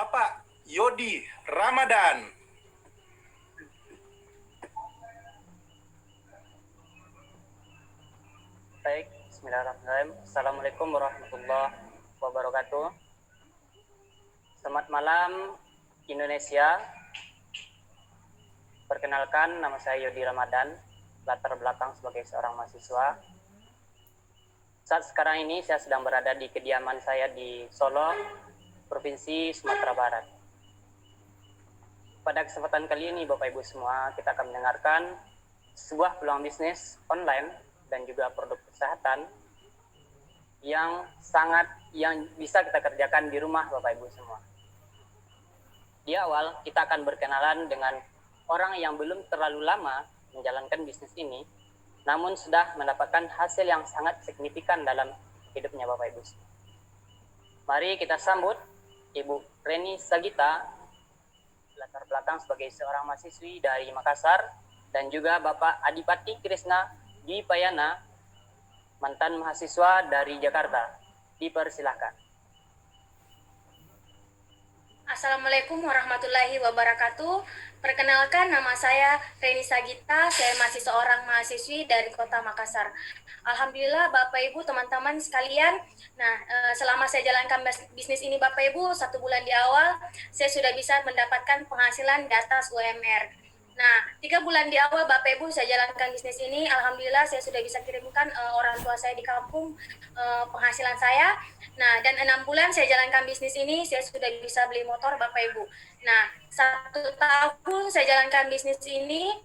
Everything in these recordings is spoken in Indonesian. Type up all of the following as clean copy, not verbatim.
Bapak Yodi Ramadan. Baik, bismillahirrahmanirrahim. Assalamualaikum warahmatullahi wabarakatuh. Selamat malam Indonesia. Perkenalkan, nama saya Yodi Ramadan, latar belakang sebagai seorang mahasiswa. Saat sekarang ini saya sedang berada di kediaman saya di Solo, Provinsi Sumatera Barat. Pada kesempatan kali ini Bapak Ibu semua, kita akan mendengarkan sebuah peluang bisnis online dan juga produk kesehatan yang bisa kita kerjakan di rumah Bapak Ibu semua. Di awal kita akan berkenalan dengan orang yang belum terlalu lama menjalankan bisnis ini, namun sudah mendapatkan hasil yang sangat signifikan dalam hidupnya Bapak Ibu. Mari kita sambut Ibu Reni Sagita, latar belakang sebagai seorang mahasiswi dari Makassar, dan juga Bapak Adipati Krisna Dipayana, mantan mahasiswa dari Jakarta. Dipersilahkan. Assalamualaikum warahmatullahi wabarakatuh. Perkenalkan, nama saya Reni Sagita, saya masih seorang mahasiswi dari Kota Makassar. Alhamdulillah Bapak Ibu, teman-teman sekalian, selama saya jalankan bisnis ini Bapak Ibu, 1 bulan di awal, saya sudah bisa mendapatkan penghasilan di atas UMR. 3 bulan di awal Bapak Ibu saya jalankan bisnis ini, alhamdulillah saya sudah bisa kirimkan orang tua saya di kampung penghasilan saya. Dan 6 bulan saya jalankan bisnis ini, saya sudah bisa beli motor Bapak Ibu. 1 tahun saya jalankan bisnis ini,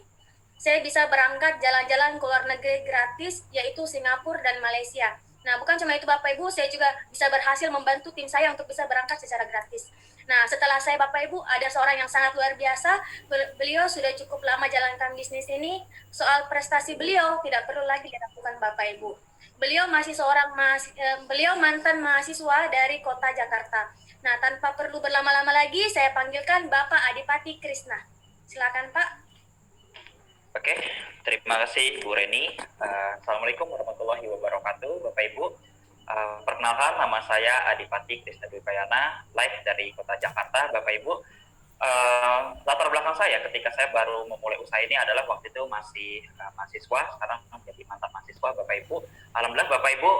saya bisa berangkat jalan-jalan ke luar negeri gratis, yaitu Singapura dan Malaysia. Bukan cuma itu Bapak Ibu, saya juga bisa berhasil membantu tim saya untuk bisa berangkat secara gratis. Setelah saya Bapak Ibu, ada seorang yang sangat luar biasa, beliau sudah cukup lama jalankan bisnis ini, soal prestasi beliau tidak perlu lagi dilakukan Bapak Ibu. Beliau beliau mantan mahasiswa dari Kota Jakarta. Tanpa perlu berlama-lama lagi, saya panggilkan Bapak Adipati Krisna. Silakan Pak. Oke, terima kasih Bu Reni. Assalamualaikum warahmatullahi wabarakatuh, Bapak Ibu. Perkenalkan, nama saya Adipati Krisna Dipayana, live dari Kota Jakarta, Bapak Ibu. Latar belakang saya ketika saya baru memulai usaha ini adalah waktu itu masih mahasiswa, sekarang menjadi mantan mahasiswa, Bapak Ibu. Alhamdulillah Bapak Ibu,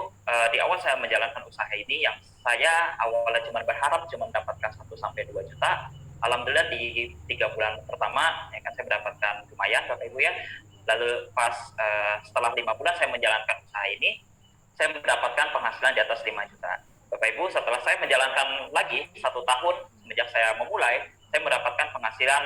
di awal saya menjalankan usaha ini yang saya awalnya cuma berharap cuma mendapatkan 1-2 juta. Alhamdulillah di 3 bulan pertama ya kan saya mendapatkan lumayan Bapak Ibu ya. Lalu pas setelah 5 bulan saya menjalankan usaha ini, saya mendapatkan penghasilan di atas 5 juta. Bapak Ibu, setelah saya menjalankan lagi 1 tahun semenjak saya memulai, saya mendapatkan penghasilan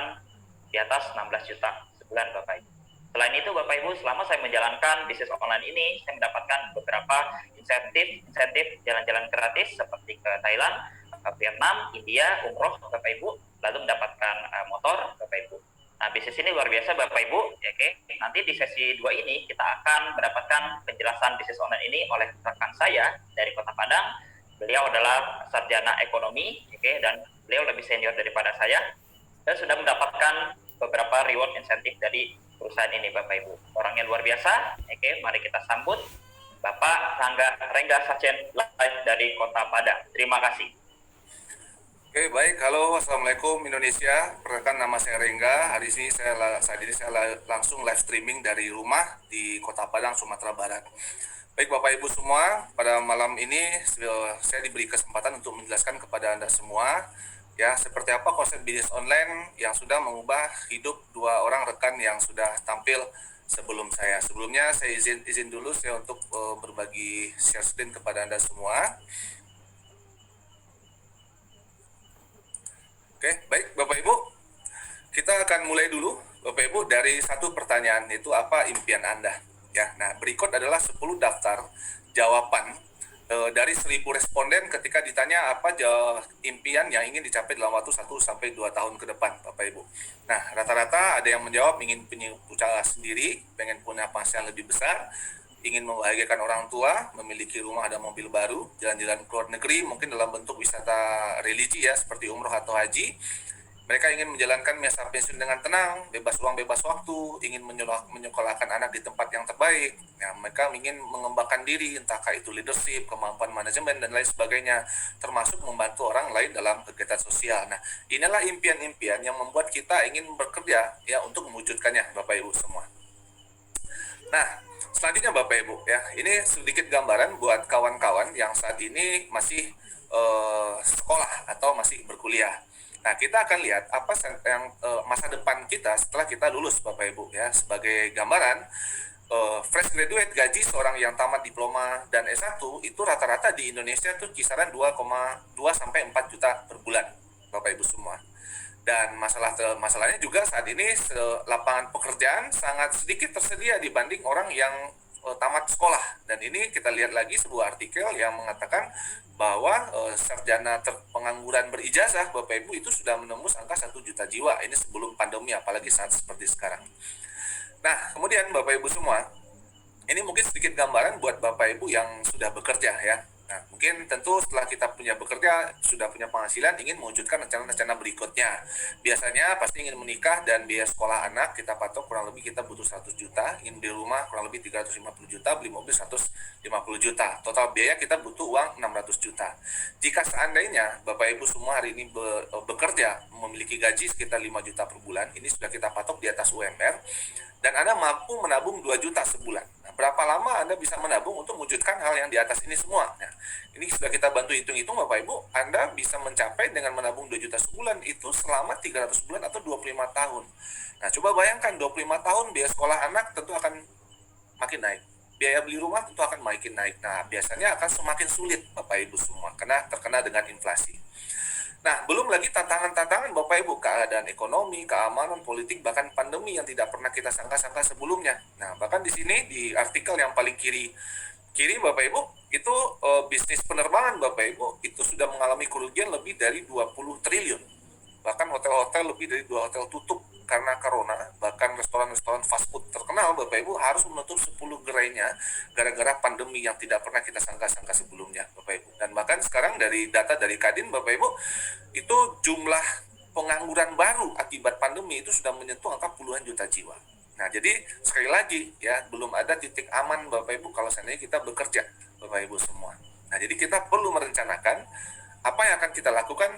di atas 16 juta sebulan Bapak Ibu. Selain itu Bapak Ibu, selama saya menjalankan bisnis online ini, saya mendapatkan beberapa insentif jalan-jalan gratis seperti ke Thailand, ke Vietnam, India, umroh Bapak Ibu, lalu mendapatkan motor Bapak Ibu. Bisnis ini luar biasa Bapak Ibu, ya, oke. Nanti di sesi 2 ini kita akan mendapatkan penjelasan bisnis online ini oleh rekan saya dari Kota Padang. Beliau adalah sarjana ekonomi, oke, dan beliau lebih senior daripada saya dan sudah mendapatkan beberapa reward insentif dari perusahaan ini Bapak Ibu. Orangnya luar biasa, oke. Mari kita sambut Bapak Rengga Sacen live dari Kota Padang. Terima kasih. Oke, baik. Halo, Assalamualaikum Indonesia. Perkenalkan, nama saya Rengga. Hari ini saya langsung live streaming dari rumah di Kota Padang, Sumatera Barat. Baik Bapak Ibu semua, pada malam ini saya diberi kesempatan untuk menjelaskan kepada Anda semua ya seperti apa konsep bisnis online yang sudah mengubah hidup 2 orang rekan yang sudah tampil sebelum saya. Sebelumnya saya izin dulu saya untuk berbagi share screen kepada Anda semua. Oke, baik Bapak Ibu, kita akan mulai dulu Bapak Ibu dari 1 pertanyaan, yaitu apa impian Anda? Ya, berikut adalah 10 daftar jawaban dari 1.000 responden ketika ditanya apa impian yang ingin dicapai dalam waktu 1-2 tahun ke depan Bapak Ibu. Rata-rata ada yang menjawab ingin punya usaha sendiri, pengen punya penghasilan lebih besar, ingin membahagiakan orang tua, memiliki rumah dan mobil baru, jalan-jalan ke luar negeri mungkin dalam bentuk wisata religi ya seperti umroh atau haji, Mereka ingin menjalankan masa pensiun dengan tenang, bebas uang, bebas waktu, ingin menyekolahkan anak di tempat yang terbaik. Ya, mereka ingin mengembangkan diri, entahkah itu leadership, kemampuan manajemen, dan lain sebagainya, termasuk membantu orang lain dalam kegiatan sosial. Nah, inilah impian-impian yang membuat kita ingin bekerja ya untuk mewujudkannya, Bapak Ibu semua. Nah, selanjutnya Bapak Ibu ya, ini sedikit gambaran buat kawan-kawan yang saat ini masih sekolah atau masih berkuliah. Nah, kita akan lihat apa yang masa depan kita setelah kita lulus, Bapak Ibu ya. Sebagai gambaran, fresh graduate gaji seorang yang tamat diploma dan S1 itu rata-rata di Indonesia tuh kisaran 2,2 sampai 4 juta per bulan, Bapak Ibu semua. Dan masalahnya juga saat ini lapangan pekerjaan sangat sedikit tersedia dibanding orang yang tamat sekolah. Dan ini kita lihat lagi sebuah artikel yang mengatakan bahwa sarjana pengangguran berijazah, Bapak Ibu, itu sudah menembus angka 1 juta jiwa. Ini sebelum pandemi, apalagi saat seperti sekarang. Nah, kemudian Bapak Ibu semua, ini mungkin sedikit gambaran buat Bapak Ibu yang sudah bekerja ya. Nah, mungkin tentu setelah kita punya bekerja, sudah punya penghasilan, ingin mewujudkan rencana-rencana berikutnya. Biasanya pasti ingin menikah dan biaya sekolah anak kita patok kurang lebih kita butuh 100 juta, ingin beli rumah kurang lebih 350 juta, beli mobil 150 juta. Total biaya kita butuh uang 600 juta. Jika seandainya Bapak Ibu semua hari ini bekerja, memiliki gaji sekitar 5 juta per bulan, ini sudah kita patok di atas UMR, dan Anda mampu menabung 2 juta sebulan. Nah, berapa lama Anda bisa menabung untuk mewujudkan hal yang di atas ini semua? Nah, ini sudah kita bantu hitung-hitung Bapak Ibu, Anda bisa mencapai dengan menabung 2 juta sebulan itu selama 300 bulan atau 25 tahun. Nah, coba bayangkan 25 tahun biaya sekolah anak tentu akan makin naik. Biaya beli rumah tentu akan makin naik. Nah, biasanya akan semakin sulit Bapak Ibu semua karena terkena dengan inflasi. Nah, belum lagi tantangan-tantangan Bapak Ibu, keadaan ekonomi, keamanan, politik, bahkan pandemi yang tidak pernah kita sangka-sangka sebelumnya. Nah, bahkan di sini, di artikel yang paling kiri Bapak Ibu, itu bisnis penerbangan Bapak Ibu, itu sudah mengalami kerugian lebih dari 20 triliun. Bahkan hotel-hotel lebih dari 2 hotel tutup karena corona, bahkan restoran-restoran fast food terkenal Bapak Ibu harus menutup 10 gerainya gara-gara pandemi yang tidak pernah kita sangka-sangka sebelumnya Bapak Ibu. Dan bahkan sekarang dari data dari Kadin Bapak Ibu, itu jumlah pengangguran baru akibat pandemi itu sudah menyentuh angka puluhan juta jiwa. Nah, jadi sekali lagi ya, belum ada titik aman Bapak Ibu kalau seandainya kita bekerja Bapak Ibu semua. Nah, jadi kita perlu merencanakan apa yang akan kita lakukan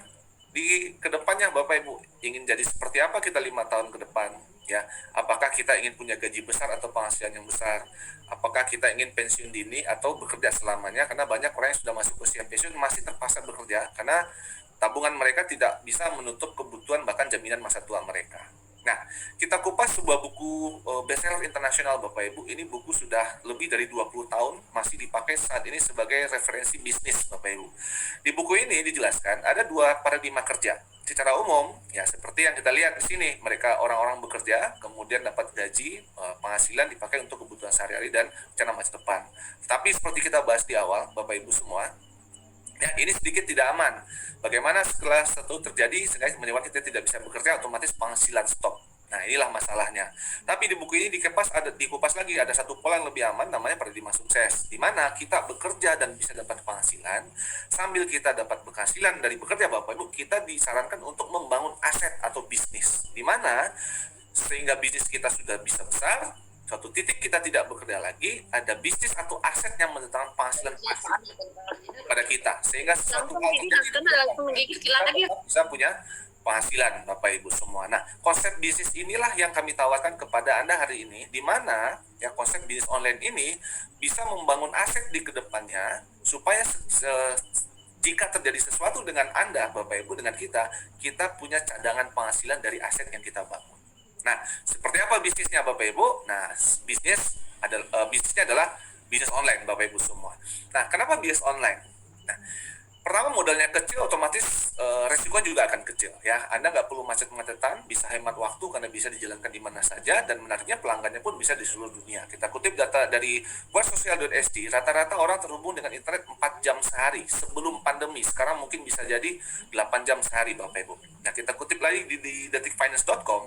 di kedepannya Bapak Ibu. Ingin jadi seperti apa kita 5 tahun ke depan ya? Apakah kita ingin punya gaji besar atau penghasilan yang besar? Apakah kita ingin pensiun dini atau bekerja selamanya? Karena banyak orang yang sudah masuk usia pensiun masih terpaksa bekerja karena tabungan mereka tidak bisa menutup kebutuhan bahkan jaminan masa tua mereka. Nah, kita kupas sebuah buku bestseller internasional Bapak Ibu. Ini buku sudah lebih dari 20 tahun, masih dipakai saat ini sebagai referensi bisnis Bapak Ibu. Di buku ini dijelaskan ada 2 paradigma kerja. Secara umum, ya seperti yang kita lihat di sini, mereka orang-orang bekerja, kemudian dapat gaji, penghasilan dipakai untuk kebutuhan sehari-hari dan rencana masa depan. Tapi seperti kita bahas di awal, Bapak Ibu semua, ya, ini sedikit tidak aman. Bagaimana setelah satu terjadi, sehingga menyebabkan kita tidak bisa bekerja, otomatis penghasilan stop. Nah, inilah masalahnya. Tapi di buku ini dikupas lagi, ada satu pola yang lebih aman, namanya paradigma sukses, di mana kita bekerja dan bisa dapat penghasilan. Sambil kita dapat penghasilan dari bekerja Bapak Ibu, kita disarankan untuk membangun aset atau bisnis, di mana sehingga bisnis kita sudah bisa besar, suatu titik kita tidak bekerja lagi, ada bisnis atau aset yang mendatangkan penghasilan pada kita, sehingga suatu hal bisa punya penghasilan Bapak Ibu semua. Nah, konsep bisnis inilah yang kami tawarkan kepada Anda hari ini, di mana ya konsep bisnis online ini bisa membangun aset di kedepannya supaya jika terjadi sesuatu dengan Anda Bapak Ibu, dengan kita punya cadangan penghasilan dari aset yang kita bangun. Nah, seperti apa bisnisnya Bapak Ibu? Nah, bisnisnya adalah bisnis online Bapak Ibu semua. Nah, kenapa bisnis online? Nah, pertama modalnya kecil, otomatis resikonya juga akan kecil ya. Anda nggak perlu macet-macetan, bisa hemat waktu karena bisa dijalankan di mana saja, dan menariknya pelanggannya pun bisa di seluruh dunia. Kita kutip data dari worksocial.sd, rata-rata orang terhubung dengan internet 4 jam sehari sebelum pandemi. Sekarang mungkin bisa jadi 8 jam sehari Bapak Ibu. Nah, kita kutip lagi di detikfinance.com,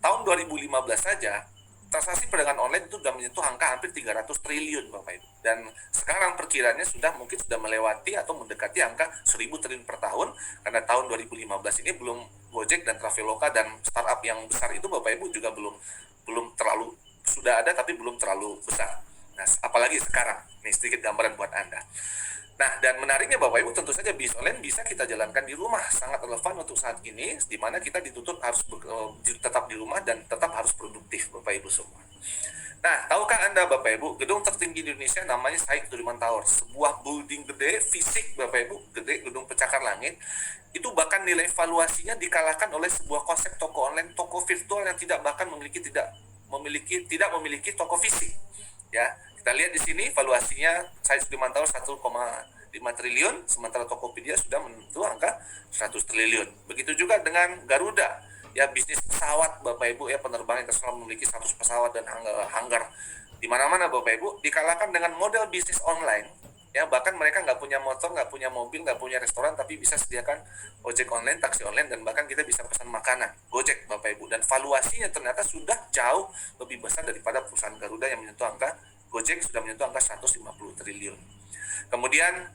tahun 2015 saja transaksi perdagangan online itu sudah menyentuh angka hampir 300 triliun Bapak Ibu. Dan sekarang perkiranya sudah melewati atau mendekati angka 1.000 triliun per tahun, karena tahun 2015 ini belum Gojek dan Traveloka dan startup yang besar itu Bapak Ibu juga belum terlalu, sudah ada tapi belum terlalu besar. Nah, apalagi sekarang, nih sedikit gambaran buat Anda. Nah, dan menariknya Bapak Ibu, tentu saja bisnis online bisa kita jalankan di rumah, sangat relevan untuk saat ini, di mana kita dituntut harus tetap di rumah dan tetap harus produktif Bapak Ibu semua. Nah, tahukah Anda Bapak Ibu, gedung tertinggi di Indonesia namanya Said Sudirman Tower, sebuah building gede, fisik Bapak Ibu, gede, gedung pencakar langit, itu bahkan nilai valuasinya dikalahkan oleh sebuah konsep toko online, toko virtual yang tidak memiliki toko fisik. Ya, kita lihat di sini valuasinya Said Sudirman Tower 1,5 triliun, sementara Tokopedia sudah menyentuh angka 100 triliun. Begitu juga dengan Garuda, ya bisnis pesawat Bapak Ibu, ya penerbangan internasional memiliki 100 pesawat dan hanggar di mana-mana Bapak Ibu, dikalahkan dengan model bisnis online. Ya, bahkan mereka nggak punya motor, nggak punya mobil, nggak punya restoran, tapi bisa sediakan ojek online, taksi online, dan bahkan kita bisa pesan makanan, Gojek Bapak Ibu. Dan valuasinya ternyata sudah jauh lebih besar daripada perusahaan Garuda yang menyentuh angka, Gojek sudah menyentuh angka 150 triliun. Kemudian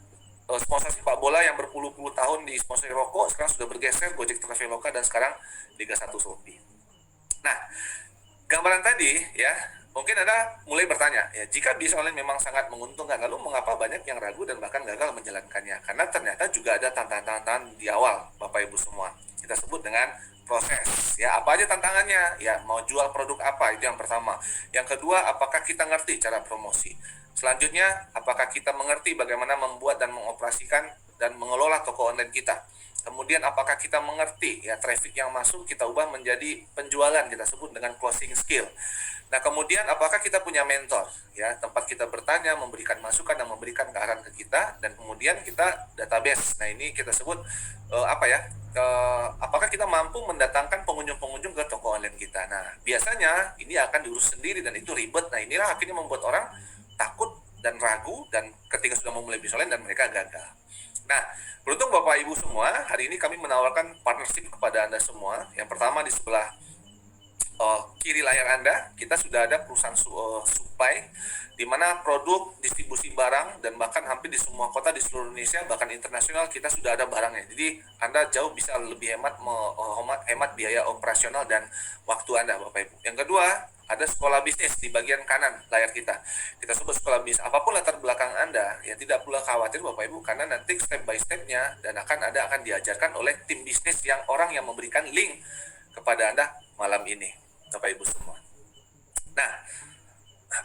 sponsor sepak bola yang berpuluh-puluh tahun di sponsori rokok, sekarang sudah bergeser Gojek, Traveloka, dan sekarang Liga 1 Shopee. Nah, gambaran tadi ya, mungkin Anda mulai bertanya, ya jika bisnis online memang sangat menguntungkan, lalu mengapa banyak yang ragu dan bahkan gagal menjalankannya? Karena ternyata juga ada tantangan-tantangan di awal, Bapak Ibu semua. Kita sebut dengan proses. Ya, apa aja tantangannya? Ya, mau jual produk apa? Itu yang pertama. Yang kedua, apakah kita ngerti cara promosi? Selanjutnya, apakah kita mengerti bagaimana membuat dan mengoperasikan dan mengelola toko online kita? Kemudian apakah kita mengerti ya traffic yang masuk kita ubah menjadi penjualan, kita sebut dengan closing skill. Nah, kemudian apakah kita punya mentor ya, tempat kita bertanya, memberikan masukan dan memberikan kearahan ke kita, dan kemudian kita database. Nah, ini kita sebut apakah kita mampu mendatangkan pengunjung-pengunjung ke toko online kita. Nah, biasanya ini akan diurus sendiri dan itu ribet. Nah, inilah akhirnya membuat orang takut dan ragu, dan ketika sudah memulai bisnis online dan mereka gagal. Nah, beruntung Bapak Ibu semua, hari ini kami menawarkan partnership kepada Anda semua. Yang pertama di sebelah kiri layar Anda, kita sudah ada perusahaan supply, di mana produk, distribusi barang, dan bahkan hampir di semua kota di seluruh Indonesia, bahkan internasional, kita sudah ada barangnya. Jadi Anda jauh bisa lebih hemat biaya operasional dan waktu Anda Bapak Ibu. Yang kedua, ada sekolah bisnis di bagian kanan layar kita. Kita sebut sekolah bisnis. Apapun latar belakang Anda, ya tidak perlu khawatir Bapak Ibu, karena nanti step by step-nya dan akan diajarkan oleh tim bisnis yang memberikan link kepada Anda malam ini, Bapak Ibu semua. Nah,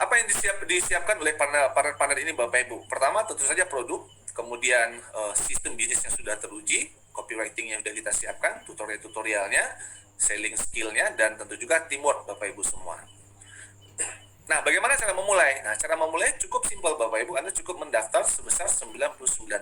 apa yang disiapkan oleh partner ini Bapak Ibu? Pertama tentu saja produk, kemudian sistem bisnis yang sudah teruji, copywriting yang sudah kita siapkan, tutorialnya, selling skill-nya, dan tentu juga teamwork Bapak Ibu semua. Nah, bagaimana cara memulai? Nah, cara memulai cukup simpel Bapak Ibu. Anda cukup mendaftar sebesar 99.000.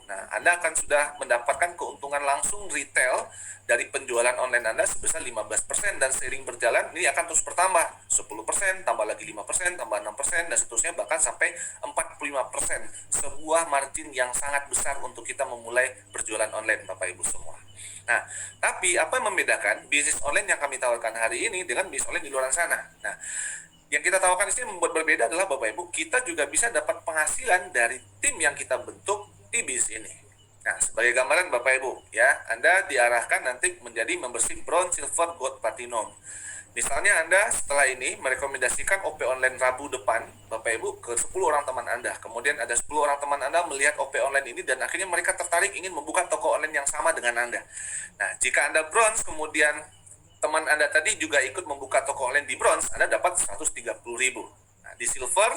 Nah, Anda akan sudah mendapatkan keuntungan langsung retail dari penjualan online Anda sebesar 15%, dan seiring berjalan ini akan terus bertambah. 10%, tambah lagi 5%, tambah 6%, dan seterusnya bahkan sampai 45%. Sebuah margin yang sangat besar untuk kita memulai berjualan online Bapak Ibu semua. Nah, tapi apa yang membedakan bisnis online yang kami tawarkan hari ini dengan bisnis online di luar sana? Nah, yang kita tawarkan di sini membuat berbeda adalah Bapak Ibu, kita juga bisa dapat penghasilan dari tim yang kita bentuk di bisnis ini. Nah, sebagai gambaran Bapak Ibu, ya, Anda diarahkan nanti menjadi membership bronze, silver, gold, platinum. Misalnya Anda setelah ini merekomendasikan OP online Rabu depan, Bapak Ibu, ke 10 orang teman Anda. Kemudian ada 10 orang teman Anda melihat OP online ini dan akhirnya mereka tertarik ingin membuka toko online yang sama dengan Anda. Nah, jika Anda bronze, kemudian teman Anda tadi juga ikut membuka toko online di bronze, Anda dapat 130.000. Nah, di silver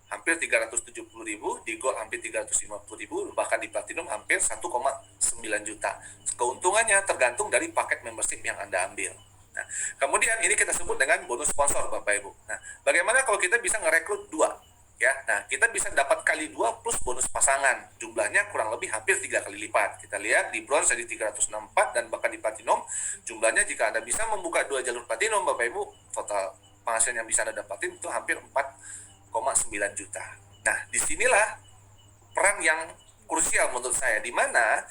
hampir 370.000, di gold hampir 350.000, bahkan di platinum hampir 1,9 juta. Keuntungannya tergantung dari paket membership yang Anda ambil. Nah, kemudian ini kita sebut dengan bonus sponsor Bapak Ibu. Nah, bagaimana kalau kita bisa ngerekrut 2? Ya, nah kita bisa dapat kali 2 plus bonus pasangan. Jumlahnya kurang lebih hampir 3 kali lipat. Kita lihat di bronze jadi 364, dan bahkan di platinum jumlahnya jika Anda bisa membuka 2 jalur platinum Bapak Ibu, total penghasilan yang bisa Anda dapatin itu hampir 4,9 juta. Nah, disinilah peran yang krusial menurut saya, di mana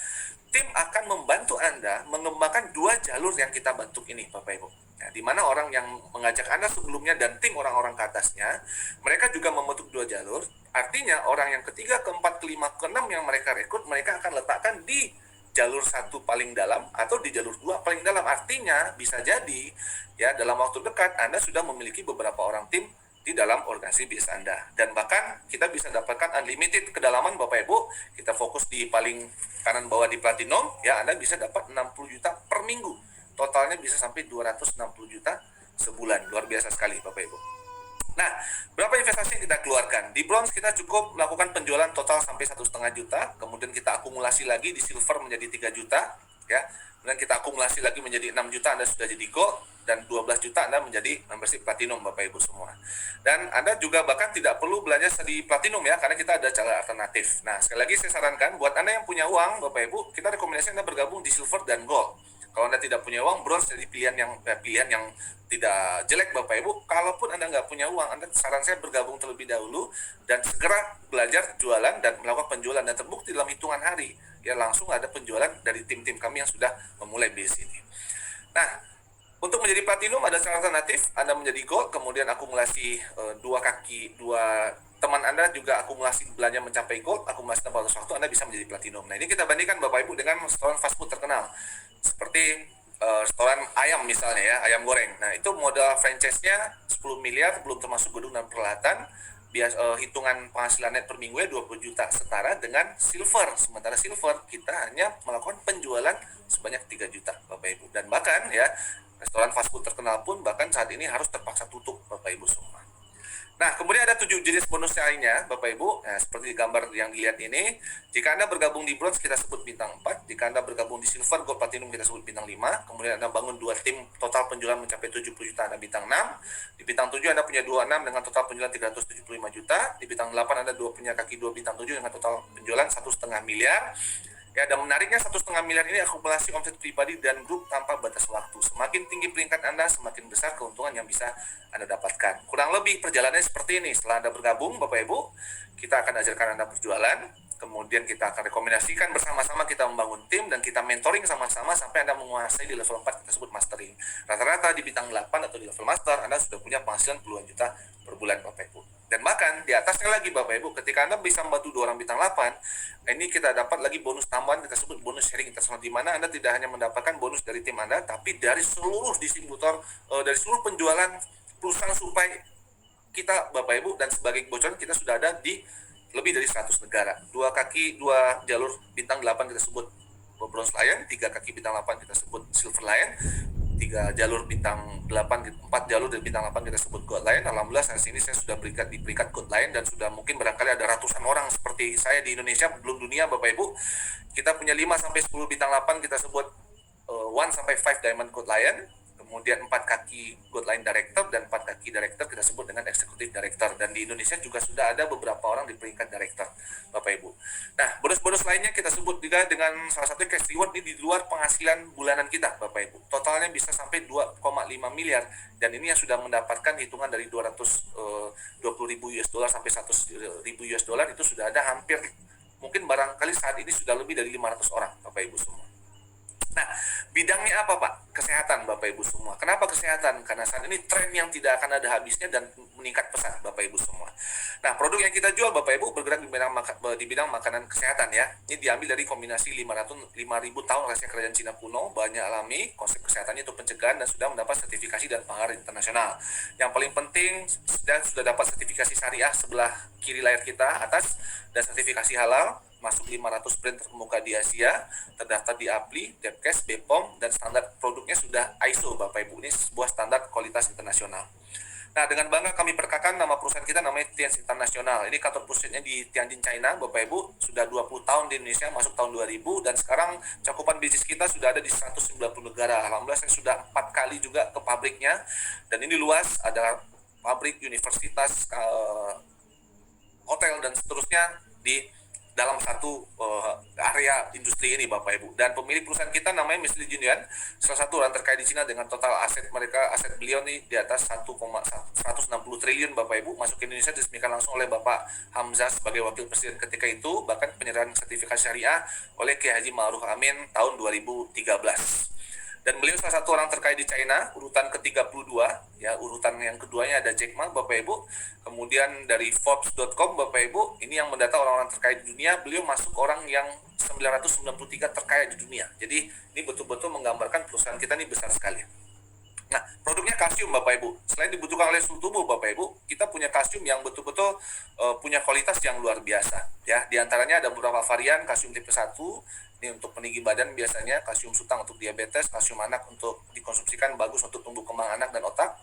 tim akan membantu Anda mengembangkan 2 jalur yang kita bentuk ini Bapak Ibu. Nah, di mana orang yang mengajak Anda sebelumnya dan tim orang-orang ke atasnya, mereka juga membentuk 2 jalur. Artinya orang yang ketiga, keempat, kelima, keenam yang mereka rekrut, mereka akan letakkan di jalur 1 paling dalam atau di jalur 2 paling dalam. Artinya bisa jadi ya dalam waktu dekat Anda sudah memiliki beberapa orang tim di dalam organisasi bisnis Anda. Dan bahkan kita bisa dapatkan unlimited kedalaman Bapak Ibu. Kita fokus di paling kanan bawah di platinum, ya Anda bisa dapat 60 juta per minggu. Totalnya bisa sampai 260 juta sebulan. Luar biasa sekali Bapak Ibu. Nah, berapa investasi yang kita keluarkan? Di bronze kita cukup melakukan penjualan total sampai 1,5 juta, kemudian kita akumulasi lagi di silver menjadi 3 juta, ya. Kemudian kita akumulasi lagi menjadi 6 juta, Anda sudah jadi gold, dan 12 juta Anda menjadi membership platinum Bapak Ibu semua. Dan Anda juga bahkan tidak perlu belanja di platinum ya, karena kita ada cara alternatif. Nah, sekali lagi saya sarankan buat Anda yang punya uang Bapak Ibu, kita rekomendasi Anda bergabung di silver dan gold. Kalau Anda tidak punya uang, bronze jadi pilihan yang tidak jelek Bapak Ibu. Kalaupun Anda nggak punya uang, Anda saran saya bergabung terlebih dahulu dan segera belajar jualan dan melakukan penjualan, dan terbukti dalam hitungan hari ya langsung ada penjualan dari tim-tim kami yang sudah memulai bisnis ini. Nah, untuk menjadi platinum ada cara alternatif, Anda menjadi gold, kemudian akumulasi dua teman Anda juga akumulasi belanja mencapai gold, akumulasi tanpa batas waktu, Anda bisa menjadi platinum. Nah, ini kita bandingkan Bapak Ibu dengan restoran fast food terkenal seperti restoran ayam misalnya ya, ayam goreng. Nah, itu modal franchise-nya 10 miliar belum termasuk gedung dan peralatan. Hitungan penghasilan net per minggu 20 juta, setara dengan silver. Sementara silver kita hanya melakukan penjualan sebanyak 3 juta Bapak Ibu. Dan bahkan ya restoran fast food terkenal pun bahkan saat ini harus terpaksa tutup Bapak Ibu semua. Nah, kemudian ada 7 jenis bonus lainnya Bapak Ibu. Nah, seperti di gambar yang dilihat ini, jika Anda bergabung di bronze kita sebut bintang 4, jika Anda bergabung di silver, gold, platinum kita sebut bintang 5, kemudian Anda bangun 2 tim, total penjualan mencapai 70 juta, Anda bintang 6, di bintang 7 Anda punya 26 dengan total penjualan 375 juta, di bintang 8 Anda punya kaki 2 bintang 7 dengan total penjualan 1,5 miliar. Ya, dan menariknya 1,5 miliar ini akumulasi omset pribadi dan grup tanpa batas waktu. Semakin tinggi peringkat Anda, semakin besar keuntungan yang bisa Anda dapatkan. Kurang lebih perjalanannya seperti ini. Setelah Anda bergabung, Bapak Ibu, kita akan ajarkan Anda berjualan. Kemudian kita akan rekomendasikan bersama-sama, kita membangun tim, dan kita mentoring sama-sama sampai Anda menguasai di level 4, kita sebut mastering. Rata-rata di bintang 8 atau di level master, Anda sudah punya penghasilan puluhan juta per bulan Bapak Ibu. Dan bahkan di atasnya lagi Bapak Ibu, ketika Anda bisa membantu 2 orang bintang 8, ini kita dapat lagi bonus tambahan, kita sebut bonus sharing internasional, di mana Anda tidak hanya mendapatkan bonus dari tim Anda, tapi dari seluruh distributor, dari seluruh penjualan perusahaan supaya kita Bapak Ibu, dan sebagai bocoran kita sudah ada di lebih dari 100 negara. 2 jalur bintang 8 kita sebut bronze lion, 3 kaki bintang 8 kita sebut silver lion, 3 jalur bintang 8, 4 jalur dari bintang 8 kita sebut gold lion. Alhamdulillah saat ini saya sudah di peringkat gold lion, dan sudah mungkin barangkali ada ratusan orang seperti saya di Indonesia, belum dunia Bapak Ibu. Kita punya 5-10 bintang 8 kita sebut 1-5 diamond gold lion. Kemudian 4 kaki gold line director dan 4 kaki director kita sebut dengan executive director. Dan di Indonesia juga sudah ada beberapa orang di peringkat director Bapak Ibu. Nah, bonus-bonus lainnya kita sebut juga dengan salah satu cash reward ini di luar penghasilan bulanan kita Bapak Ibu. Totalnya bisa sampai 2,5 miliar, dan ini yang sudah mendapatkan hitungan dari 220 ribu US dollar sampai 100 ribu US dollar, itu sudah ada hampir, mungkin barangkali saat ini sudah lebih dari 500 orang Bapak Ibu semua. Nah, bidangnya apa Pak? Kesehatan Bapak Ibu semua. Kenapa kesehatan? Karena saat ini tren yang tidak akan ada habisnya dan meningkat pesat Bapak Ibu semua. Nah, produk yang kita jual Bapak Ibu bergerak di bidang makanan kesehatan ya. Ini diambil dari kombinasi 5.000 tahun rahasia kerajaan Cina kuno, banyak alami, konsep kesehatannya itu pencegahan, dan sudah mendapat sertifikasi dan penghargaan internasional. Yang paling penting, sudah dapat sertifikasi syariah sebelah kiri layar kita atas, dan sertifikasi halal, masuk 500 brand terkemuka di Asia, terdaftar di APLI, Depkes, BPOM, dan standar produknya sudah ISO Bapak Ibu. Ini sebuah standar kualitas internasional. Nah, dengan bangga kami perkakan nama perusahaan kita namanya Tianjin Internasional. Ini kantor pusatnya di Tianjin, China, Bapak Ibu. Sudah 20 tahun di Indonesia, masuk tahun 2000, dan sekarang cakupan bisnis kita sudah ada di 190 negara. Alhamdulillah saya sudah 4 kali juga ke pabriknya, dan ini luas, ada pabrik, universitas, hotel, dan seterusnya di dalam satu area industri ini Bapak Ibu. Dan pemilik perusahaan kita namanya Mr. Junyan, salah satu orang terkaya di Cina, dengan total aset beliau nih di atas 160 triliun Bapak Ibu, masuk ke Indonesia diresmikan langsung oleh Bapak Hamzah sebagai wakil presiden ketika itu, bahkan penyerahan sertifikasi syariah oleh Kiai Haji Ma'ruf Amin tahun 2013. Dan beliau salah satu orang terkaya di China, urutan ke-32, ya, urutan yang keduanya ada Jack Ma, Bapak Ibu. Kemudian dari Forbes.com, Bapak Ibu, ini yang mendata orang-orang terkaya di dunia, beliau masuk orang yang 993 terkaya di dunia. Jadi ini betul-betul menggambarkan perusahaan kita ini besar sekali. Nah, produknya kalsium Bapak Ibu. Selain dibutuhkan oleh seluruh tubuh Bapak Ibu, kita punya kalsium yang betul-betul punya kualitas yang luar biasa. Ya, di antaranya ada beberapa varian kalsium tipe 1, ini untuk peninggi badan biasanya, kalsium sutang untuk diabetes, kalsium anak untuk dikonsumsikan bagus untuk tumbuh kembang anak dan otak.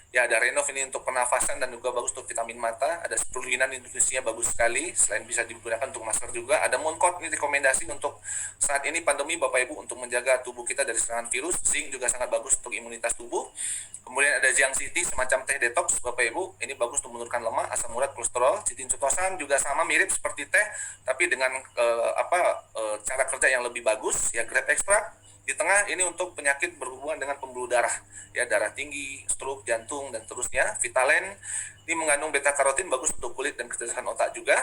Ya, ada Renov ini untuk pernafasan dan juga bagus untuk vitamin mata. Ada Spirulina, nutrisinya bagus sekali, selain bisa digunakan untuk masker juga. Ada Mooncott, ini rekomendasi untuk saat ini pandemi Bapak Ibu untuk menjaga tubuh kita dari serangan virus. Zinc juga sangat bagus untuk imunitas tubuh. Kemudian ada Jiang City, semacam teh detox Bapak Ibu. Ini bagus untuk menurunkan lemak, asam urat, kolesterol. Citincotosan juga sama, mirip seperti teh, tapi dengan cara kerja yang lebih bagus. Ya, grape extract. Di tengah ini untuk penyakit berhubungan dengan pembuluh darah, ya, darah tinggi, stroke, jantung, dan seterusnya. Vitalen ini mengandung beta karotin, bagus untuk kulit dan kecerdasan otak juga.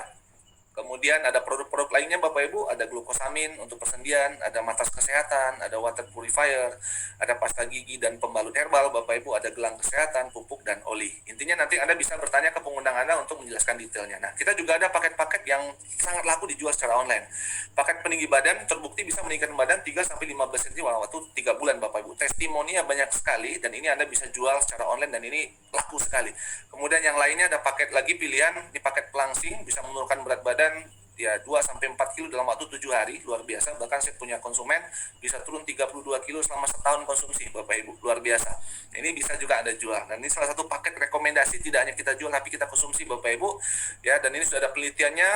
Kemudian ada produk-produk lainnya Bapak Ibu, ada glukosamin untuk persendian, ada matras kesehatan, ada water purifier, ada pasta gigi dan pembalut herbal Bapak Ibu, ada gelang kesehatan, pupuk, dan oli. Intinya nanti Anda bisa bertanya ke pengundang Anda untuk menjelaskan detailnya. Nah, kita juga ada paket-paket yang sangat laku dijual secara online. Paket peninggi badan terbukti bisa meningkatkan badan 3-15 cm dalam waktu 3 bulan Bapak Ibu. Testimoninya banyak sekali dan ini Anda bisa jual secara online dan ini laku sekali. Kemudian yang lainnya ada paket lagi pilihan, di paket pelangsing bisa menurunkan berat badan ya 2-4 kilo dalam waktu 7 hari, luar biasa. Bahkan saya punya konsumen bisa turun 32 kilo selama setahun konsumsi Bapak Ibu, luar biasa. Ini bisa juga Anda jual, dan ini salah satu paket rekomendasi, tidak hanya kita jual tapi kita konsumsi Bapak Ibu ya. Dan ini sudah ada penelitiannya,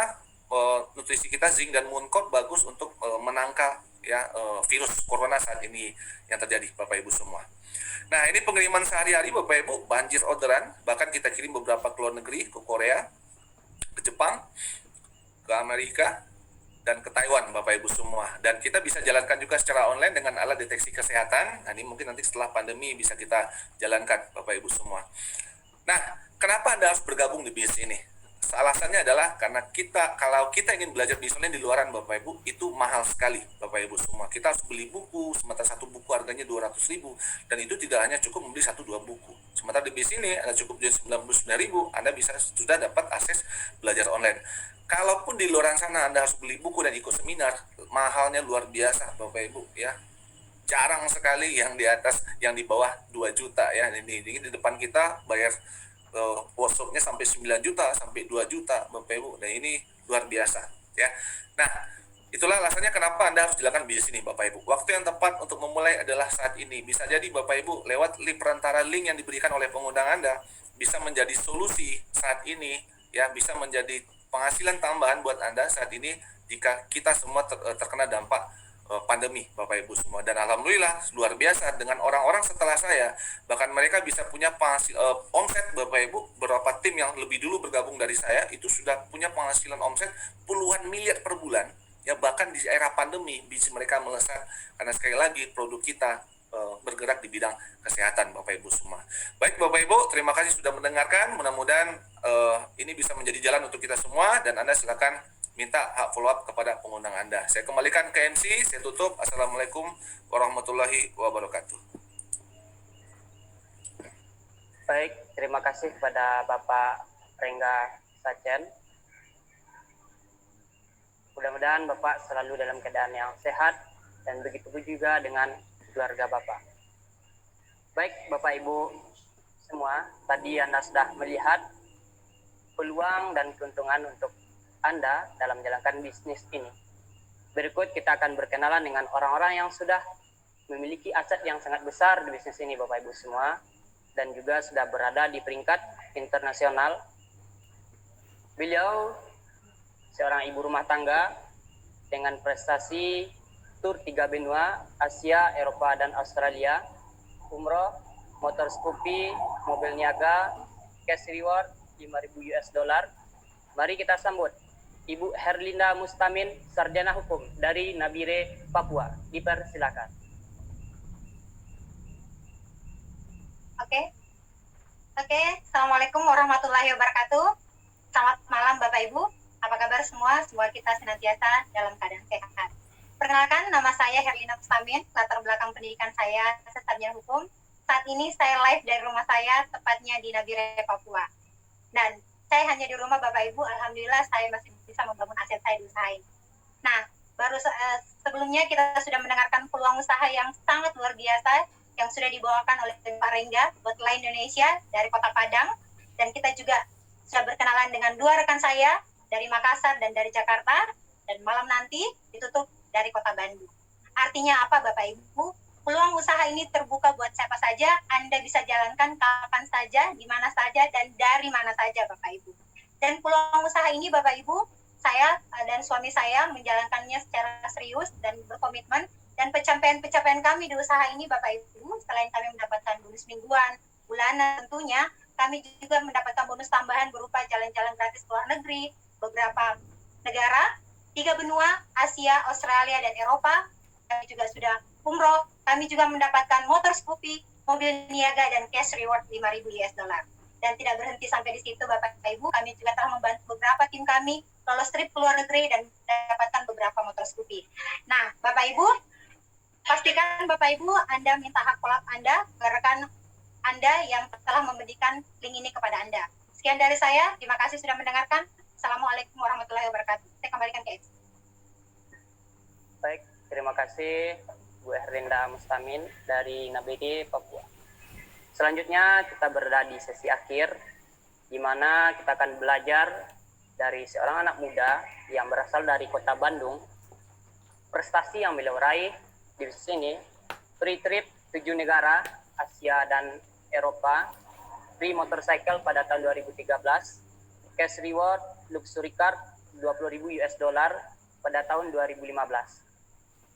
nutrisi kita zinc dan Mooncott bagus untuk menangkal ya virus corona saat ini yang terjadi Bapak Ibu semua. Nah, ini pengiriman sehari-hari Bapak Ibu, banjir orderan, bahkan kita kirim beberapa ke luar negeri, ke Korea, ke Jepang, ke Amerika, dan ke Taiwan Bapak Ibu semua. Dan kita bisa jalankan juga secara online dengan alat deteksi kesehatan. Nah, ini mungkin nanti setelah pandemi bisa kita jalankan Bapak Ibu semua. Nah, kenapa Anda harus bergabung di bisnis ini? Alasannya adalah karena kalau kita ingin belajar bisnis online di luaran Bapak Ibu, itu mahal sekali Bapak Ibu semua. Kita harus beli buku, sementara satu buku harganya 200.000, dan itu tidak hanya cukup membeli 1-2 buku. Sementara di bisnis ini Anda cukup jual 99.000, Anda bisa sudah dapat akses belajar online. Kalaupun di luar sana Anda harus beli buku dan ikut seminar, mahalnya luar biasa Bapak Ibu ya. Jarang sekali yang di atas, yang di bawah 2 juta ya. Ini di depan kita bayar workshopnya sampai 9 juta, sampai 2 juta Bapak Ibu. Nah, ini luar biasa ya. Nah, itulah alasannya kenapa Anda harus jalankan bisnis ini Bapak Ibu. Waktu yang tepat untuk memulai adalah saat ini. Bisa jadi Bapak Ibu lewat perantara link yang diberikan oleh pengundang Anda bisa menjadi solusi saat ini ya, bisa menjadi penghasilan tambahan buat Anda saat ini jika kita semua terkena dampak pandemi Bapak Ibu semua. Dan alhamdulillah luar biasa dengan orang-orang setelah saya, bahkan mereka bisa punya omset Bapak Ibu, beberapa tim yang lebih dulu bergabung dari saya itu sudah punya penghasilan omset puluhan miliar per bulan ya. Bahkan di era pandemi bisnis mereka melesat karena sekali lagi produk kita bergerak di bidang kesehatan Bapak Ibu semua. Baik Bapak Ibu, terima kasih sudah mendengarkan. Mudah-mudahan ini bisa menjadi jalan untuk kita semua, dan Anda silakan minta hak follow up kepada pengundang Anda. Saya kembalikan ke MC, saya tutup. Assalamualaikum warahmatullahi wabarakatuh. Baik, terima kasih kepada Bapak Rengga Sacen. Mudah-mudahan Bapak selalu dalam keadaan yang sehat, dan begitu juga dengan keluarga Bapak. Baik Bapak Ibu semua, tadi Anda sudah melihat peluang dan keuntungan untuk Anda dalam menjalankan bisnis ini. Berikut kita akan berkenalan dengan orang-orang yang sudah memiliki aset yang sangat besar di bisnis ini Bapak Ibu semua, dan juga sudah berada di peringkat internasional. Beliau seorang ibu rumah tangga dengan prestasi tur 3 benua, Asia, Eropa, dan Australia, umroh, motor Scoopy, mobil niaga, cash reward 5.000 US dollar. Mari kita sambut Ibu Herlinda Mustamin, sarjana hukum dari Nabire, Papua. Dipersilakan. Oke. Assalamualaikum warahmatullahi wabarakatuh. Selamat malam Bapak Ibu. Apa kabar semua? Semoga kita senantiasa dalam keadaan sehat. Perkenalkan, nama saya Herlina Mustamin, latar belakang pendidikan saya sarjana hukum. Saat ini saya live dari rumah saya, tepatnya di Nabire, Papua. Dan saya hanya di rumah Bapak Ibu, alhamdulillah saya masih bisa membangun aset saya di usaha ini. Nah, sebelumnya kita sudah mendengarkan peluang usaha yang sangat luar biasa yang sudah dibawakan oleh Pak Rengga, Hotline Indonesia dari Kota Padang. Dan kita juga sudah berkenalan dengan dua rekan saya dari Makassar dan dari Jakarta. Dan malam nanti ditutup dari Kota Bandung. Artinya apa Bapak Ibu? Peluang usaha ini terbuka buat siapa saja, Anda bisa jalankan kapan saja, di mana saja, dan dari mana saja Bapak Ibu. Dan peluang usaha ini Bapak Ibu, saya dan suami saya menjalankannya secara serius dan berkomitmen, dan pencapaian kami di usaha ini Bapak Ibu, selain kami mendapatkan bonus mingguan, bulanan tentunya, kami juga mendapatkan bonus tambahan berupa jalan-jalan gratis ke luar negeri, beberapa negara, 3 benua, Asia, Australia, dan Eropa. Kami juga sudah umroh. Kami juga mendapatkan motor Scoopy, mobil niaga, dan cash reward 5.000 US dollar. Dan tidak berhenti sampai di situ Bapak Ibu, kami juga telah membantu beberapa tim kami lolos trip ke luar negeri dan mendapatkan beberapa motor Scoopy. Nah, Bapak Ibu, pastikan Bapak Ibu Anda minta hak kolab Anda ke rekan Anda yang telah memberikan link ini kepada Anda. Sekian dari saya, terima kasih sudah mendengarkan. Assalamualaikum warahmatullahi wabarakatuh. Saya kembalikan ke Eds. Baik, terima kasih Bu Herlinda Mustamin dari Nabede, Papua. Selanjutnya kita berada di sesi akhir, di mana kita akan belajar dari seorang anak muda yang berasal dari Kota Bandung. Prestasi yang beliau raih di sini, free trip 7 negara, Asia dan Eropa, free motorcycle pada tahun 2013, cash reward luxury car 20.000 US dollar pada tahun 2015.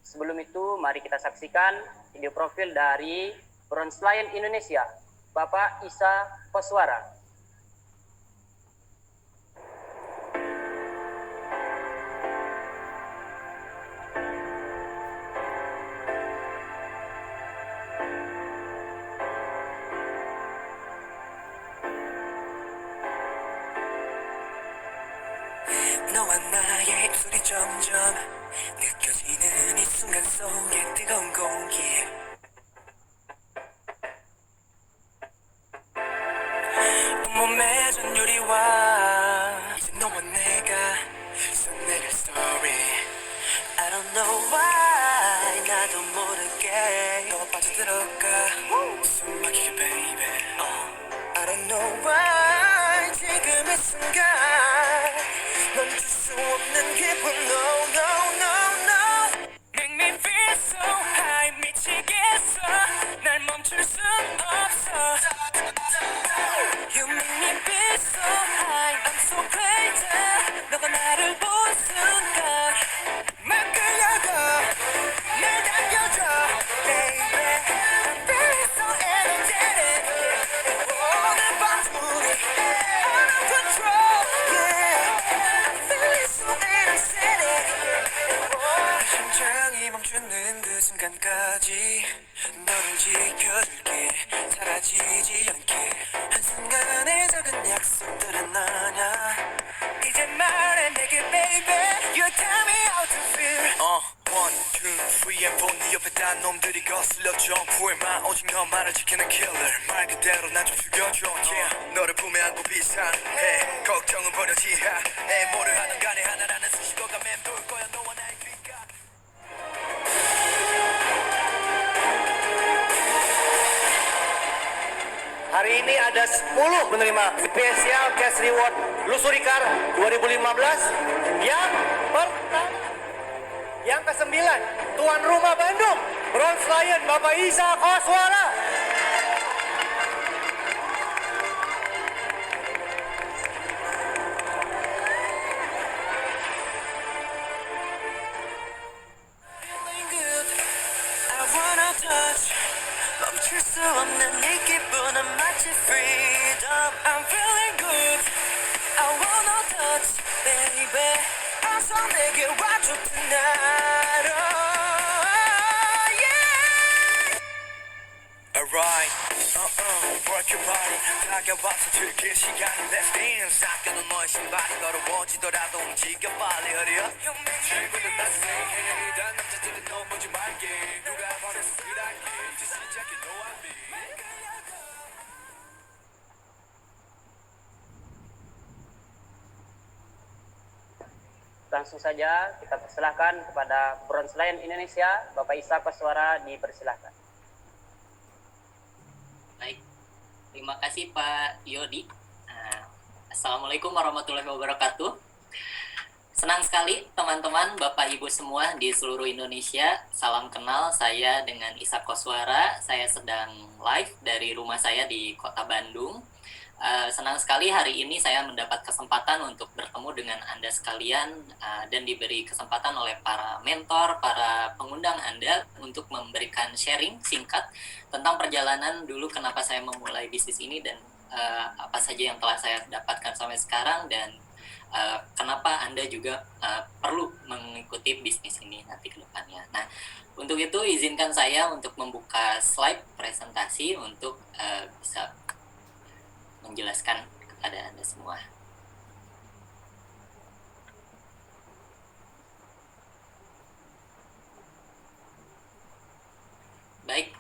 Sebelum itu, mari kita saksikan video profil dari Bronze Lion Indonesia, Bapak Isa Koswara. 너와 나의 입술이 점점 느껴지는 이 순간 속에 뜨거운 공기 온몸에 전율이와 이제 너와 내가 써내릴 story I don't know why 나도 모르게 너와 빠져들어가 숨 막히게 baby I don't know why 지금 이 순간 넌 줄 수 없는 기분 no no no no Make me feel so high 미치겠어 날 멈출 순 없어 You make me feel so high I'm so crazy 너가 나를 본 순간 막 끌려가 날 당겨줘 baby I'm feeling so energetic 오늘 밤 둘이 out of control yeah I'm feeling so energetic 심장이 멈추는 그 순간까지 너를 지켜줄게 사라지지 않게 한순간의 작은 약속들은 아냐 이제 말해 내게 baby You tell me how to feel 1, 2, 3 and 4 네 옆에 딴 놈들이 거슬려 점프해 마 오직 너만을 지키는 killer 말 그대로 난 좀 죽여줘 yeah. 너를 품에 안고 비상해 걱정은 버려 지하에 뭐를 하든 간에 하나라는 수식어가 맴돌 거야 너와 나의 귓가 Hari ini ada 10 penerima spesial cash reward Luxury Car 2015. Yang pertama, yang ke-9, tuan rumah Bandung, Bronze Lion Bapak Isa Koswara. Feeling good I wanna touch 멈출 수 없는 이 기분은 마치 freedom I'm feeling good I wanna touch baby 어서 내게 와줘 tonight oh yeah Alright night work your body 다가와서 즐길 시간이 Let's dance 아껴놓은 너의 신발이 더러워지더라도 움직여 빨리 hurry up 질문은 난생해 난 남자들은 넘보지 말게 누가 보냈어 그랄게 이제 시작해 너와 me Langsung saja kita persilahkan kepada Bronze Lion Indonesia, Bapak Isa Koswara, dipersilahkan. Baik, terima kasih Pak Yodi. Assalamualaikum warahmatullahi wabarakatuh. Senang sekali teman-teman, Bapak Ibu semua di seluruh Indonesia. Salam kenal, saya dengan Isa Koswara. Saya sedang live dari rumah saya di Kota Bandung. Senang sekali hari ini saya mendapat kesempatan untuk bertemu dengan Anda sekalian dan diberi kesempatan oleh para mentor, para pengundang Anda untuk memberikan sharing singkat tentang perjalanan dulu kenapa saya memulai bisnis ini dan apa saja yang telah saya dapatkan sampai sekarang dan kenapa Anda juga perlu mengikuti bisnis ini nanti ke depannya. Nah, untuk itu izinkan saya untuk membuka slide presentasi untuk bisa menjelaskan kepada Anda semua. Baik,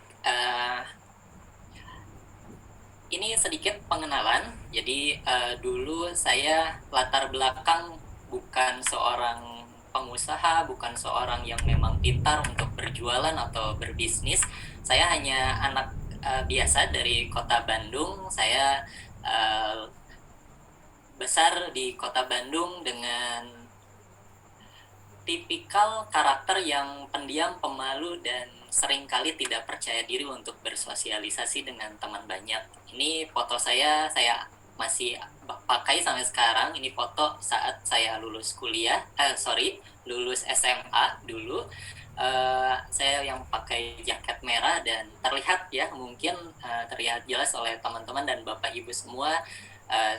ini sedikit pengenalan. Jadi dulu saya latar belakang bukan seorang pengusaha, bukan seorang yang memang pintar untuk berjualan atau berbisnis. Saya hanya anak biasa dari Kota Bandung. Saya besar di Kota Bandung dengan tipikal karakter yang pendiam, pemalu, dan seringkali tidak percaya diri untuk bersosialisasi dengan teman banyak. Ini foto saya masih pakai sampai sekarang. Ini foto saat saya lulus lulus SMA dulu. Saya yang pakai jaket merah dan terlihat ya mungkin terlihat jelas oleh teman-teman dan Bapak Ibu semua,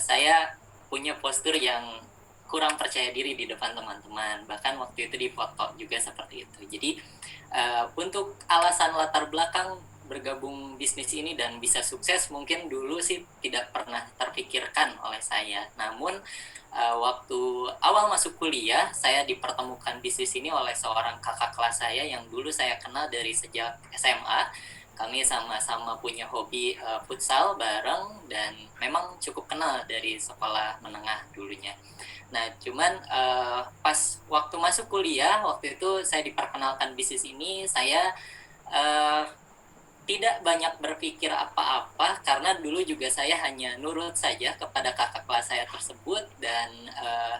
saya punya postur yang kurang percaya diri di depan teman-teman, bahkan waktu itu di foto juga seperti itu. Jadi untuk alasan latar belakang bergabung bisnis ini dan bisa sukses mungkin dulu sih tidak pernah terpikirkan oleh saya. Namun waktu awal masuk kuliah, saya dipertemukan bisnis ini oleh seorang kakak kelas saya yang dulu saya kenal dari sejak SMA. Kami sama-sama punya hobi futsal bareng dan memang cukup kenal dari sekolah menengah dulunya. Nah, cuman pas waktu masuk kuliah, waktu itu saya diperkenalkan bisnis ini, saya tidak banyak berpikir apa-apa karena dulu juga saya hanya nurut saja kepada kakak kelas saya tersebut dan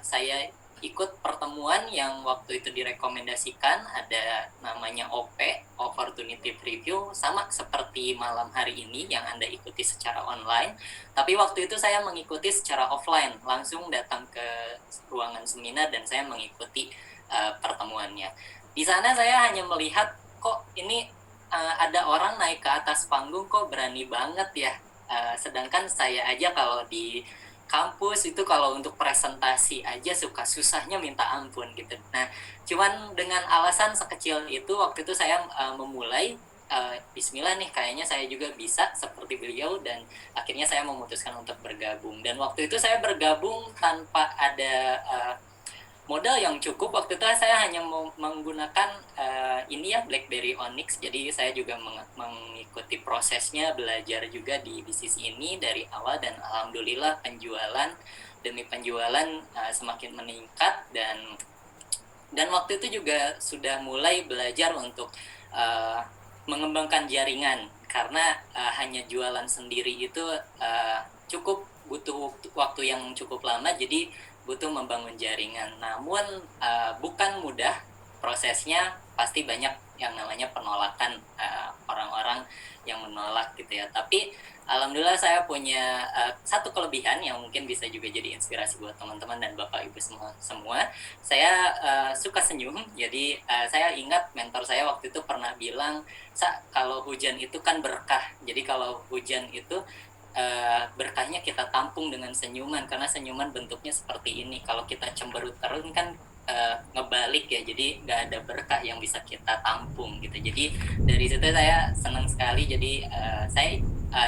saya ikut pertemuan yang waktu itu direkomendasikan, ada namanya OP, Opportunity Preview, sama seperti malam hari ini yang Anda ikuti secara online, tapi waktu itu saya mengikuti secara offline, langsung datang ke ruangan seminar dan saya mengikuti pertemuannya. Di sana saya hanya melihat kok ini ada orang naik ke atas panggung kok berani banget ya, sedangkan saya aja kalau di kampus itu kalau untuk presentasi aja susahnya minta ampun gitu. Nah, cuman dengan alasan sekecil itu waktu itu saya memulai bismillah nih kayaknya saya juga bisa seperti beliau dan akhirnya saya memutuskan untuk bergabung. Dan waktu itu saya bergabung tanpa ada modal yang cukup. Waktu itu saya hanya menggunakan ini ya BlackBerry Onyx, jadi saya juga mengikuti prosesnya, belajar juga di bisnis ini dari awal dan alhamdulillah penjualan demi penjualan semakin meningkat dan waktu itu juga sudah mulai belajar untuk mengembangkan jaringan karena hanya jualan sendiri itu cukup butuh waktu yang cukup lama, jadi butuh membangun jaringan. Namun bukan mudah prosesnya, pasti banyak yang namanya penolakan, orang-orang yang menolak gitu ya. Tapi alhamdulillah saya punya satu kelebihan yang mungkin bisa juga jadi inspirasi buat teman-teman dan Bapak Ibu semua. Saya suka senyum, jadi saya ingat mentor saya waktu itu pernah bilang, kalau hujan itu kan berkah. Jadi kalau hujan itu berkahnya kita tampung dengan senyuman, karena senyuman bentuknya seperti ini. Kalau kita cemberut terus kan ngebalik ya, jadi nggak ada berkah yang bisa kita tampung gitu. Jadi dari situ saya senang sekali, jadi saya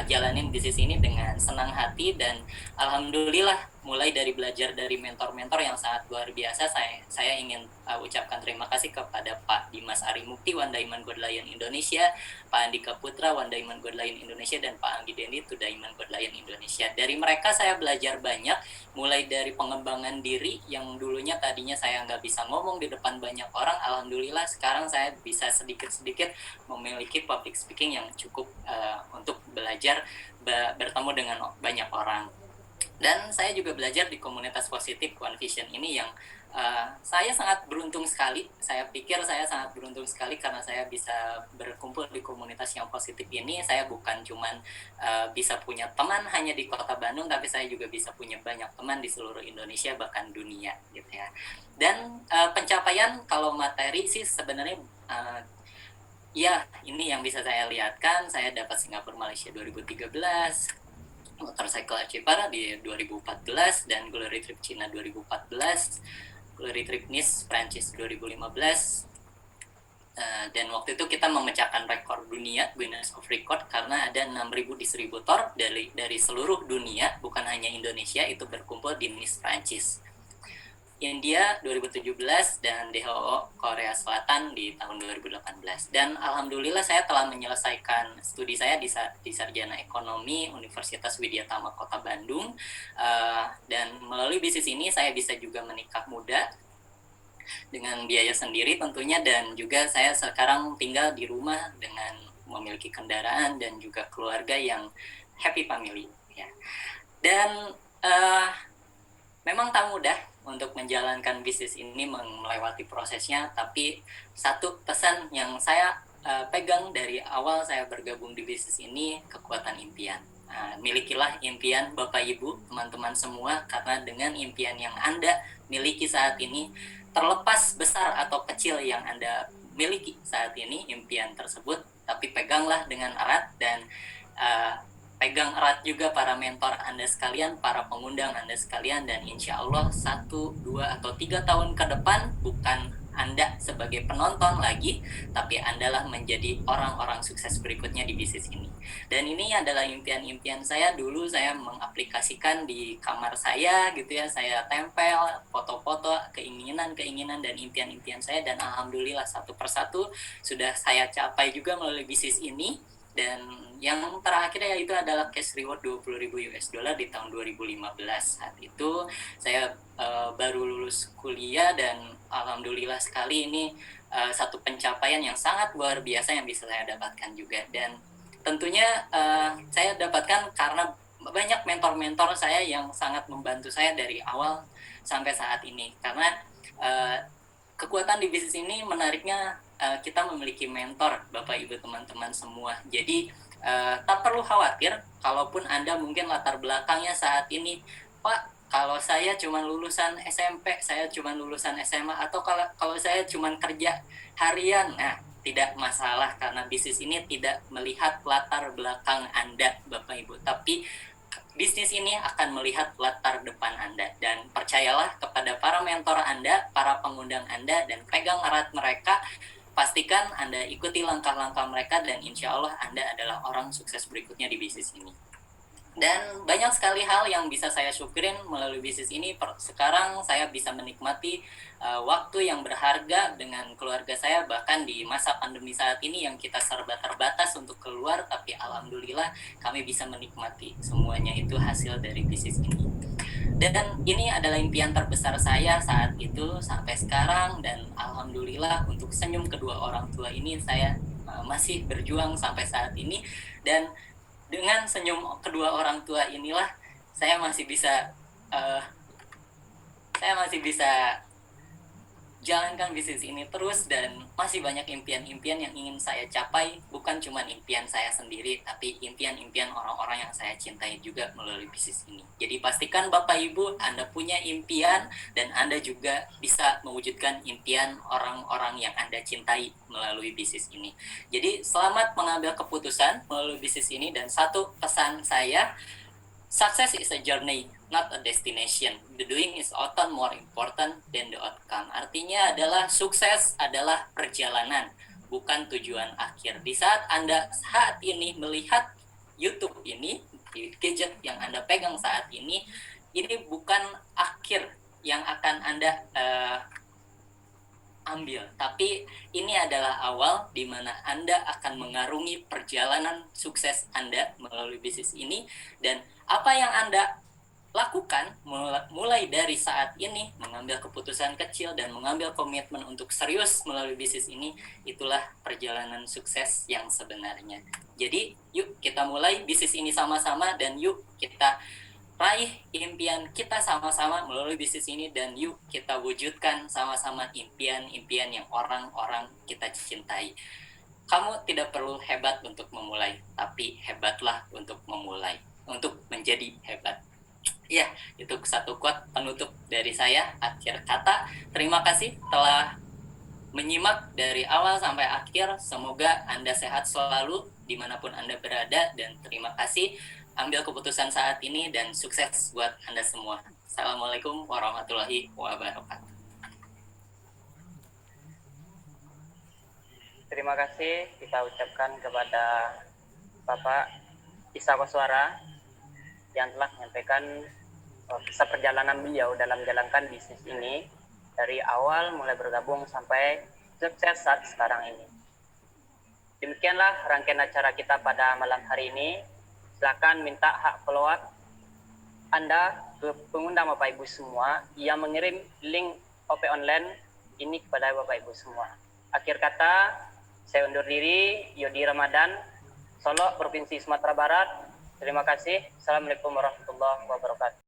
jalanin bisnis ini dengan senang hati, dan alhamdulillah mulai dari belajar dari mentor-mentor yang sangat luar biasa. Saya ingin ucapkan terima kasih kepada Pak Dimas Arimukti, One Diamond Gold Lion Indonesia, Pak Andika Putra, One Diamond Gold Lion Indonesia, dan Pak Anggi Dendi, Two Diamond Gold Lion Indonesia. Dari mereka saya belajar banyak, mulai dari pengembangan diri yang dulunya tadinya saya nggak bisa ngomong di depan banyak orang. Alhamdulillah sekarang saya bisa sedikit-sedikit memiliki public speaking yang cukup untuk belajar bertemu dengan banyak orang. Dan saya juga belajar di komunitas positif One Vision ini yang saya sangat beruntung sekali. Saya pikir saya sangat beruntung sekali karena saya bisa berkumpul di komunitas yang positif ini. Saya bukan cuman bisa punya teman hanya di Kota Bandung, tapi saya juga bisa punya banyak teman di seluruh Indonesia, bahkan dunia gitu ya. Dan pencapaian kalau materi sih sebenarnya ya ini yang bisa saya lihatkan. Saya dapat Singapura Malaysia 2013, Motorcycle Acipara di 2014, dan Glory Trip Cina 2014, Glory Trip Nice Prancis 2015. Dan waktu itu kita memecahkan rekor dunia, Guinness of Record, karena ada 6.000 distributor dari seluruh dunia, bukan hanya Indonesia, itu berkumpul di Nice Prancis. India 2017 dan DHO Korea Selatan di tahun 2018. Dan alhamdulillah saya telah menyelesaikan studi saya di Sarjana Ekonomi Universitas Widyatama Kota Bandung, dan melalui bisnis ini saya bisa juga menikah muda dengan biaya sendiri tentunya, dan juga saya sekarang tinggal di rumah dengan memiliki kendaraan dan juga keluarga yang happy family ya. Dan memang tak mudah untuk menjalankan bisnis ini, melewati prosesnya, tapi satu pesan yang saya pegang dari awal saya bergabung di bisnis ini, kekuatan impian. Milikilah impian Bapak Ibu, teman-teman semua, karena dengan impian yang Anda miliki saat ini, terlepas besar atau kecil yang Anda miliki saat ini, impian tersebut, tapi peganglah dengan erat, dan pegang erat juga para mentor Anda sekalian, para pengundang Anda sekalian, dan insya Allah 1, 2, atau 3 tahun ke depan bukan Anda sebagai penonton lagi, tapi Andalah menjadi orang-orang sukses berikutnya di bisnis ini. Dan ini adalah impian-impian saya. Dulu saya mengaplikasikan di kamar saya gitu ya, saya tempel foto-foto keinginan-keinginan dan impian-impian saya, dan alhamdulillah satu persatu sudah saya capai juga melalui bisnis ini. Dan yang terakhir ya itu adalah cash reward $20,000 di tahun 2015. Saat itu saya baru lulus kuliah, dan alhamdulillah sekali ini satu pencapaian yang sangat luar biasa yang bisa saya dapatkan juga. Dan tentunya saya dapatkan karena banyak mentor-mentor saya yang sangat membantu saya dari awal sampai saat ini. Karena kekuatan di bisnis ini menariknya, kita memiliki mentor, Bapak Ibu teman-teman semua. Jadi tak perlu khawatir kalaupun Anda mungkin latar belakangnya saat ini, Pak, kalau saya cuma lulusan SMP, saya cuma lulusan SMA, atau kalau saya cuma kerja harian. Nah, tidak masalah, karena bisnis ini tidak melihat latar belakang Anda, Bapak Ibu, tapi bisnis ini akan melihat latar depan Anda. Dan percayalah kepada para mentor Anda, para pengundang Anda, dan pegang erat mereka. Pastikan Anda ikuti langkah-langkah mereka, dan insya Allah Anda adalah orang sukses berikutnya di bisnis ini. Dan banyak sekali hal yang bisa saya syukurin melalui bisnis ini. Sekarang saya bisa menikmati waktu yang berharga dengan keluarga saya, bahkan di masa pandemi saat ini yang kita serba terbatas untuk keluar, tapi alhamdulillah kami bisa menikmati semuanya itu hasil dari bisnis ini. Dan ini adalah impian terbesar saya saat itu sampai sekarang, dan alhamdulillah untuk senyum kedua orang tua ini saya masih berjuang sampai saat ini. Dan dengan senyum kedua orang tua inilah saya masih bisa jalankan bisnis ini terus, dan masih banyak impian-impian yang ingin saya capai, bukan cuma impian saya sendiri, tapi impian-impian orang-orang yang saya cintai juga melalui bisnis ini. Jadi pastikan Bapak Ibu Anda punya impian, dan Anda juga bisa mewujudkan impian orang-orang yang Anda cintai melalui bisnis ini. Jadi selamat mengambil keputusan melalui bisnis ini, dan satu pesan saya, success is a journey, not a destination. The doing is often more important than the outcome. Artinya adalah sukses adalah perjalanan, bukan tujuan akhir. Di saat Anda saat ini melihat YouTube ini, di gadget yang Anda pegang saat ini bukan akhir yang akan Anda ambil, tapi ini adalah awal di mana Anda akan mengarungi perjalanan sukses Anda melalui bisnis ini. Dan apa yang Anda lakukan mulai dari saat ini, mengambil keputusan kecil dan mengambil komitmen untuk serius melalui bisnis ini, itulah perjalanan sukses yang sebenarnya. Jadi yuk kita mulai bisnis ini sama-sama, dan yuk kita raih impian kita sama-sama melalui bisnis ini, dan yuk kita wujudkan sama-sama impian-impian yang orang-orang kita cintai. Kamu tidak perlu hebat untuk memulai, tapi hebatlah untuk memulai, untuk menjadi hebat. Ya, itu satu quote penutup dari saya, akhir kata. Terima kasih telah menyimak dari awal sampai akhir. Semoga Anda sehat selalu dimanapun Anda berada, dan terima kasih. Ambil keputusan saat ini dan sukses buat Anda semua. Assalamualaikum warahmatullahi wabarakatuh. Terima kasih kita ucapkan kepada Bapak Isa Koswara yang telah menyampaikan kisah perjalanan beliau dalam menjalankan bisnis ini dari awal mulai bergabung sampai sukses saat sekarang ini. Demikianlah rangkaian acara kita pada malam hari ini. Silakan minta hak follow-up Anda ke pengundang Bapak Ibu semua yang mengirim link OP online ini kepada Bapak Ibu semua. Akhir kata, saya undur diri, Yodi Ramadan, Solok, Provinsi Sumatera Barat. Terima kasih. Assalamualaikum warahmatullahi wabarakatuh.